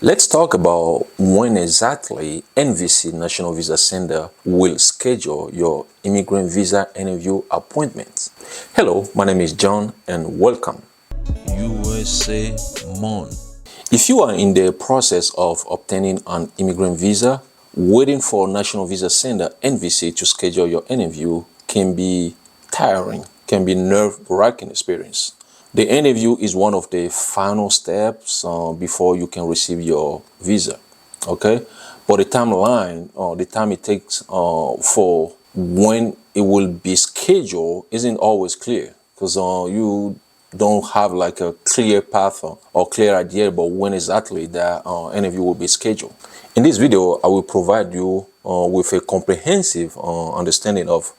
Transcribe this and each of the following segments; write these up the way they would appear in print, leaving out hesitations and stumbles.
Let's talk about when exactly NVC National Visa Center will schedule your immigrant visa interview appointments. Hello, my name is John and welcome. USA MONDE. If you are in the process of obtaining an immigrant visa, waiting for National Visa Center NVC to schedule your interview can be tiring, can be nerve-wracking experience. The interview is one of the final steps before you can receive your visa, okay? But the timeline, the time it takes for when it will be scheduled isn't always clear because you don't have like a clear path or clear idea about when exactly that interview will be scheduled. In this video, I will provide you with a comprehensive understanding of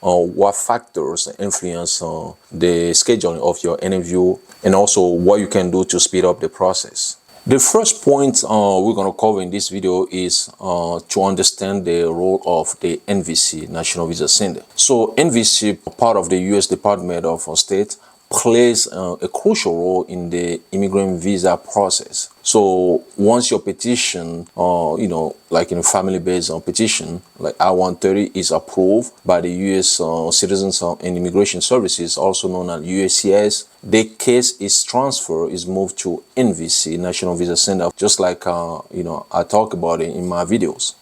what factors influence the scheduling of your interview and also what you can do to speed up the process. The first point we're going to cover in this video is to understand the role of the NVC, National Visa Center. So NVC, part of the U.S. Department of State, plays a crucial role in the immigrant visa process. So once your petition, like in a family-based petition, like I-130 is approved by the U.S. Citizens and Immigration Services, also known as USCIS, the case is transferred, is moved to NVC, National Visa Center, just like, I talk about it in my videos.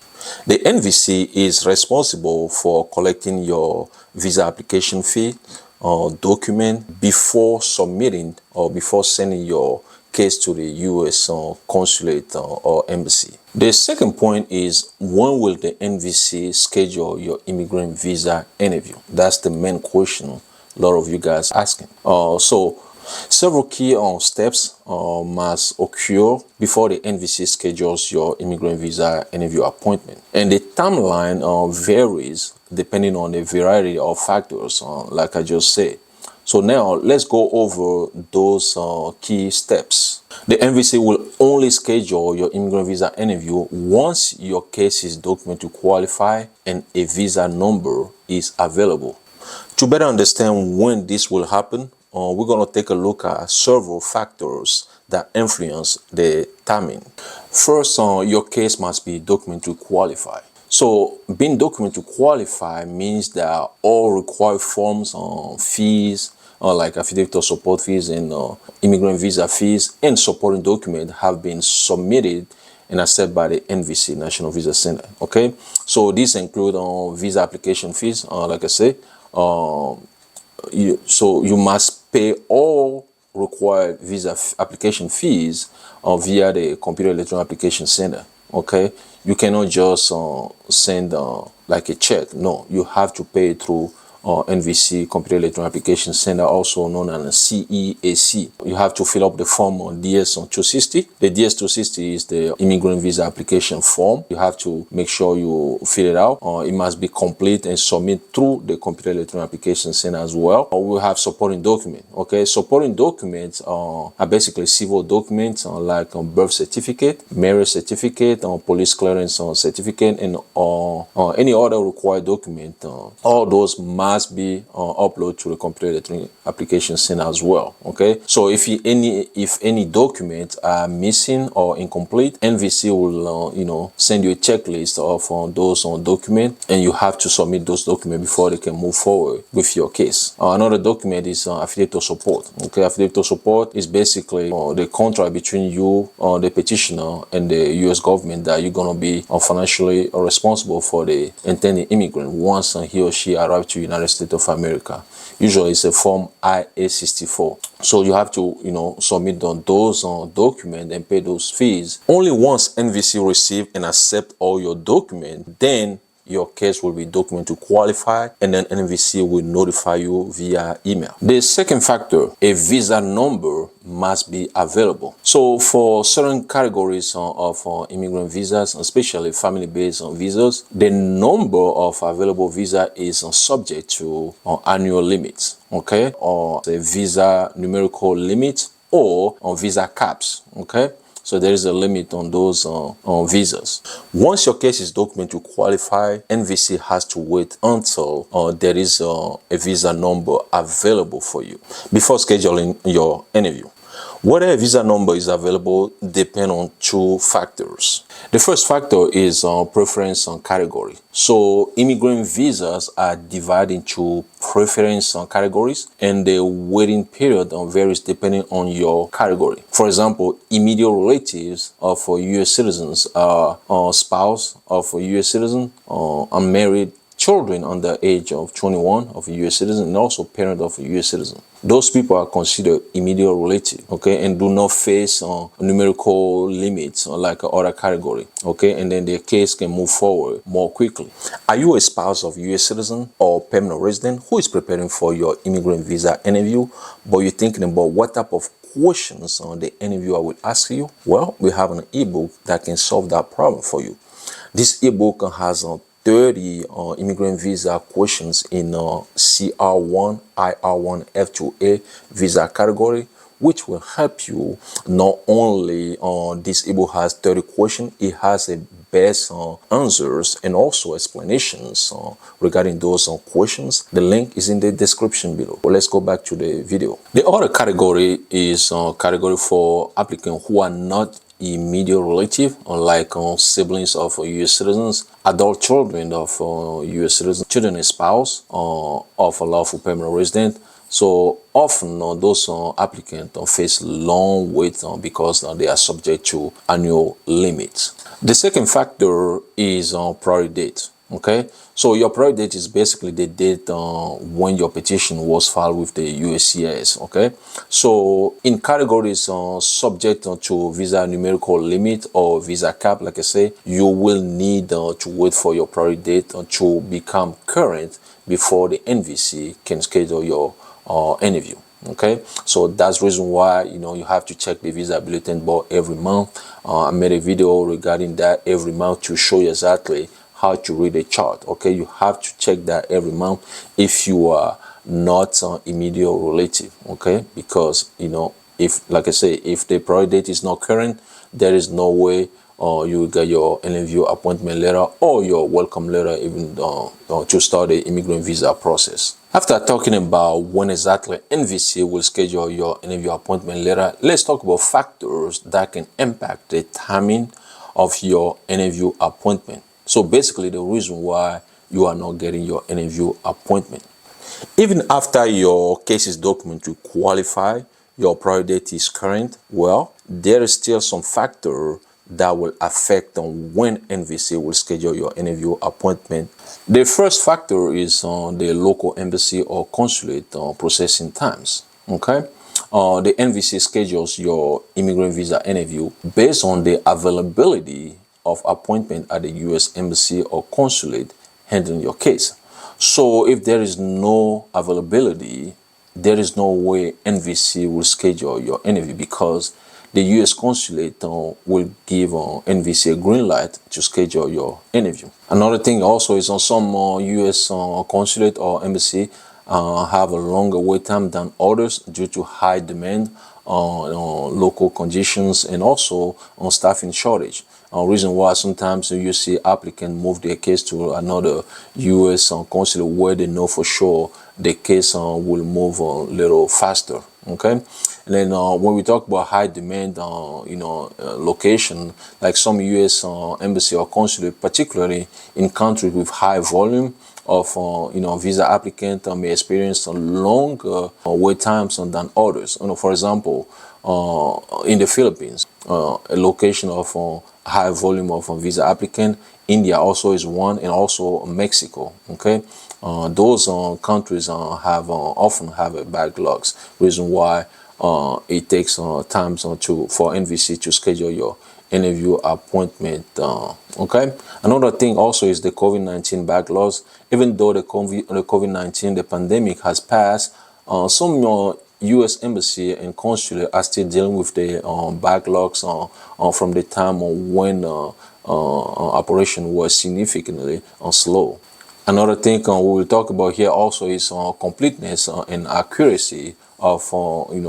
The NVC is responsible for collecting your visa application fee, document before submitting or before sending your case to the U.S. consulate or embassy. The second point is, when will the NVC schedule your immigrant visa interview? That's the main question a lot of you guys asking. So several key steps must occur before the NVC schedules your immigrant visa interview appointment. And the timeline varies depending on the variety of factors, like I just said. So now let's go over those key steps. The NVC will only schedule your immigrant visa interview once your case is documented to qualify and a visa number is available. To better understand when this will happen, we're going to take a look at several factors that influence the timing. First, your case must be documented to qualify. So being documented to qualify means that all required forms, fees, like affidavit of support fees and immigrant visa fees and supporting document have been submitted and accepted by the NVC, National Visa Center. Okay, so these include visa application fees, like I say. So you must pay all required visa application fees via the Computer Electronic Application Center. Okay, you cannot just send like a check. No, you have to pay through NVC, Computer Electronic Application Center, also known as CEAC. You have to fill up the form on DS-260. The DS-260 is the immigrant visa application form. You have to make sure you fill it out. It must be complete and submit through the Computer Electronic Application Center as well. We have supporting documents. Okay, supporting documents are basically civil documents like birth certificate, marriage certificate, police clearance certificate, and any other required document. All those must be uploaded to the Computer Electronic Application Center as well. Okay, so if any documents are missing or incomplete, NVC will send you a checklist of those documents, and you have to submit those documents before they can move forward with your case. Another document is affidavit of support. Okay, affidavit of support is basically the contract between you, the petitioner, and the U.S. government that you're gonna be financially responsible for the intending immigrant once he or she arrives to the United States of America. Usually it's a form IA-64. So you have to submit those documents and pay those fees. Only once NVC receive and accept all your documents, then your case will be documented to qualify, and then NVC will notify you via email. The second factor, a visa number must be available. So for certain categories of immigrant visas, especially family-based visas, the number of available visa is subject to annual limits, okay, or a visa numerical limit or visa caps, okay. So there is a limit on those visas. Once your case is documented to qualify, NVC has to wait until there is a visa number available for you before scheduling your interview. Whether a visa number is available depends on two factors. The first factor is preference category. So immigrant visas are divided into preference categories, and the waiting period varies depending on your category. For example, immediate relatives of U.S. citizens are spouse of a U.S. citizen, unmarried children under the age of 21 of a U.S. citizen, and also parent of a U.S. citizen. Those people are considered immediate relative, okay, and do not face numerical limits like other category, okay, and then their case can move forward more quickly. Are you a spouse of U.S. citizen or permanent resident who is preparing for your immigrant visa interview, but you're thinking about what type of questions the interviewer will ask you? Well, we have an ebook that can solve that problem for you. This ebook has 30 immigrant visa questions in CR1, IR1, F2A visa category, which will help you. Not only this ebook has 30 questions, it has a best answers and also explanations regarding those questions. The link is in the description below. Well, let's go back to the video. The other category is category for applicants who are not immediate relative, like siblings of U.S. citizens, adult children of U.S. citizens, children and spouse of a lawful permanent resident. So often those applicants face long wait because they are subject to annual limits. The second factor is priority date. Okay, so your priority date is basically the date when your petition was filed with the USCIS. Okay, so in categories subject to visa numerical limit or visa cap, like I say, you will need to wait for your priority date to become current before the NVC can schedule your interview. Okay, so that's the reason why you have to check the visa bulletin board every month. I made a video regarding that every month to show you exactly how to read a chart. Okay, you have to check that every month if you are not immediate relative. Okay, because if, like I say, if the priority date is not current, there is no way you will get your interview appointment letter or your welcome letter even to start the immigrant visa process. After talking about when exactly NVC will schedule your interview appointment letter, let's talk about factors that can impact the timing of your interview appointment. So basically the reason why you are not getting your interview appointment. Even after your case is documented to qualify, your priority date is current, well, there is still some factor that will affect on when NVC will schedule your interview appointment. The first factor is the local embassy or consulate processing times. Okay, the NVC schedules your immigrant visa interview based on the availability of appointment at the U.S. embassy or consulate handling your case. So if there is no availability, there is no way NVC will schedule your interview, because the U.S. consulate will give NVC a green light to schedule your interview. Another thing also is on some U.S. consulate or embassy have a longer wait time than others due to high demand, local conditions, and also on staffing shortage. Reason why sometimes you see applicants move their case to another U.S. consulate where they know for sure the case will move a little faster. Okay, and then when we talk about high demand, location, like some U.S. embassy or consulate, particularly in countries with high volume of visa applicant, may experience longer wait times than others. For example, in the Philippines, a location of high volume of visa applicant. India also is one, and also Mexico. Okay, those countries often have a backlogs. Reason why it takes time for NVC to schedule your interview appointment. Okay, another thing also is the COVID-19 backlogs. Even though the COVID-19, the pandemic has passed, some U.S. embassy and consulate are still dealing with the backlogs from the time when operation was significantly slow. Another thing we will talk about here also is completeness and accuracy of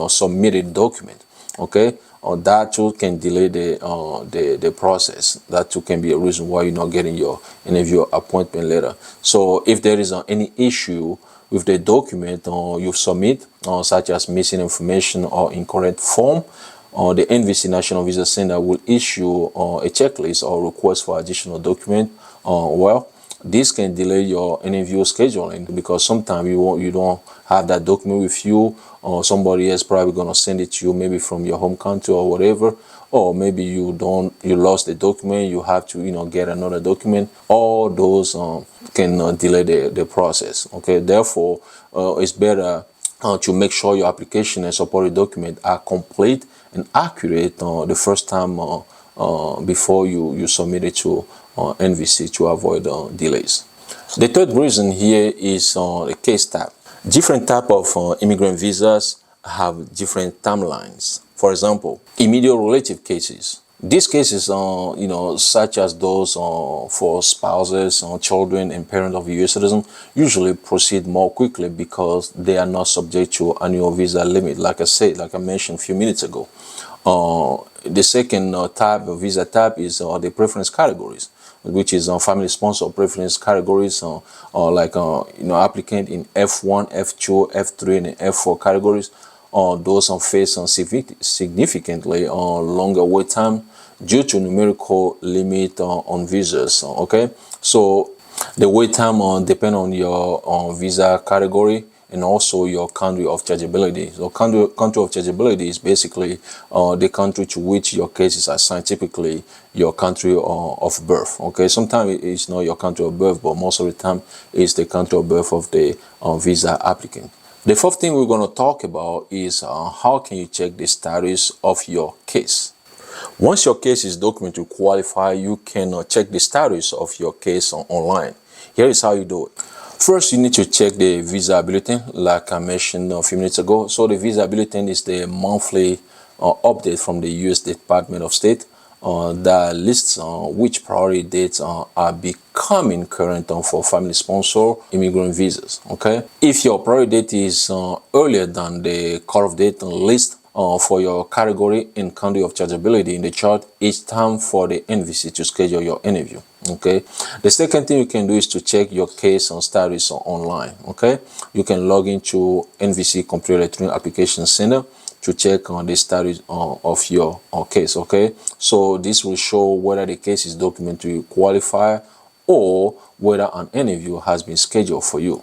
submitted document. Okay, that too can delay the process. That too can be a reason why you're not getting your interview appointment letter. So if there is any issue with the document you submit, such as missing information or incorrect form, the NVC National Visa Center will issue a checklist or request for additional document. This can delay your interview scheduling because sometimes you don't have that document with you, or somebody else probably gonna send it to you, maybe from your home country or whatever, or maybe you lost the document, you have to get another document. All those can delay the process. Okay, therefore it's better to make sure your application and supporting document are complete and accurate the first time before you submit it to NVC to avoid delays. The third reason here is the case type. Different type of immigrant visas have different timelines. For example, immediate relative cases. These cases, such as those for spouses, children, and parents of U.S. citizens, usually proceed more quickly because they are not subject to annual visa limit. Like I mentioned a few minutes ago. The second type of visa type is the preference categories, which is family sponsor preference categories, like applicant in F1, F2, F3, and F4 categories. Those face significantly longer wait time due to numerical limit on visas. Okay, so the wait time depend on your visa category and also your country of chargeability. So country of chargeability is basically the country to which your case is assigned, typically your country of birth. Okay, sometimes it's not your country of birth, but most of the time it's the country of birth of the visa applicant. The fourth thing we're going to talk about is how can you check the status of your case. Once your case is documented to qualify, you can check the status of your case online. Here is how you do it. First, you need to check the visa bulletin, like I mentioned a few minutes ago. So the visa bulletin is the monthly update from the U.S. Department of State that lists which priority dates are becoming current for family sponsor immigrant visas. Okay, if your priority date is earlier than the cutoff date list for your category and country of chargeability in the chart, it's time for the NVC to schedule your interview. Okay, the second thing you can do is to check your case on status online. Okay, you can log into NVC Computer Electronic Application Center to check on the status of your case. Okay, so this will show whether the case is documented to qualify or whether an interview has been scheduled for you.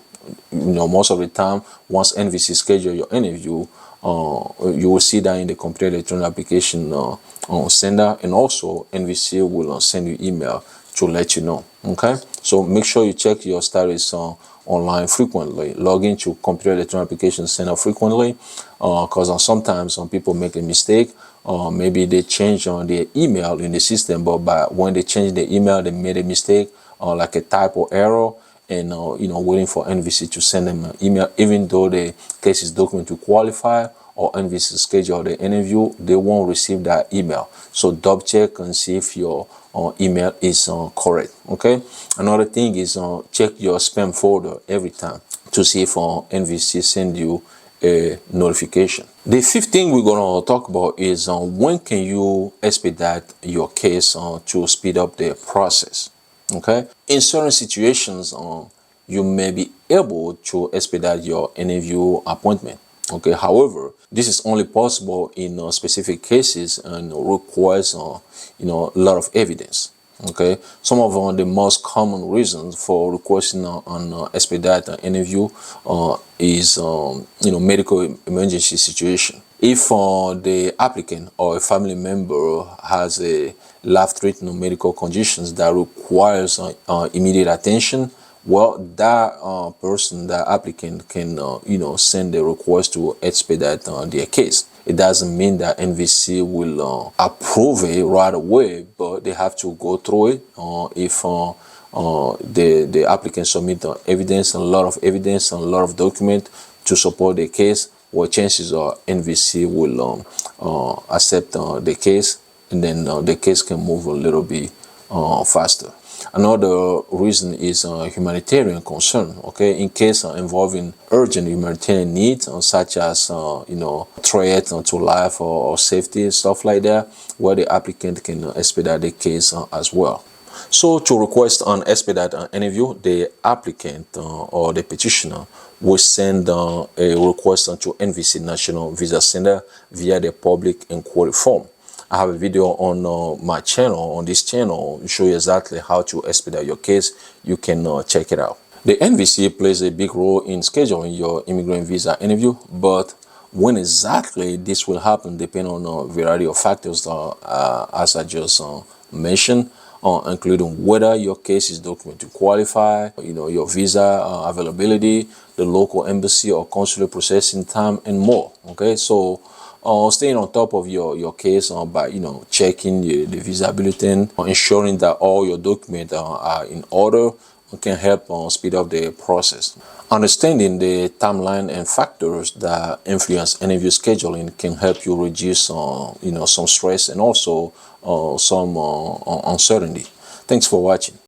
Most of the time, once NVC schedule your interview, you will see that in the Computer Electronic Application Center, and also NVC will send you email to let you know. Okay, so make sure you check your status online frequently. Log into Computer Electronic Application Center frequently, because sometimes some people make a mistake. Maybe they change their email in the system, but when they change the email, they made a mistake, like a typo error, and waiting for NVC to send them an email, even though the case is documented to qualify or NVC schedule the interview, they won't receive that email. So double check and see if your email is correct. Okay, another thing is check your spam folder every time to see if NVC send you a notification. The fifth thing we're going to talk about is when can you expedite your case to speed up the process. Okay, in certain situations you may be able to expedite your interview appointment. Okay, however, this is only possible in specific cases and requires a lot of evidence. Okay, some of the most common reasons for requesting an expedited interview is medical emergency situation. If the applicant or a family member has a life-threatening medical conditions that requires immediate attention, well, that person, that applicant can send a request to expedite their case. It doesn't mean that NVC will approve it right away, but they have to go through it. If the applicant submit evidence, a lot of evidence, and a lot of document to support the case, well, chances are NVC will accept the case, and then the case can move a little bit faster. Another reason is humanitarian concern. Okay, in case involving urgent humanitarian needs, such as threat to life or safety, stuff like that, where the applicant can expedite the case as well. So to request an expedite interview, the applicant or the petitioner will send a request to NVC National Visa Center via the public inquiry form. I have a video on my channel, on this channel, show you exactly how to expedite your case. You can check it out. The NVC plays a big role in scheduling your immigrant visa interview, but when exactly this will happen depends on a variety of factors as I just mentioned, including whether your case is documented to qualify, your visa availability, the local embassy or consular processing time, and more. Okay, so staying on top of your case by checking the visa bulletin, ensuring that all your documents are in order, can help speed up the process. Understanding the timeline and factors that influence interview scheduling can help you reduce some stress and also some uncertainty. Thanks for watching.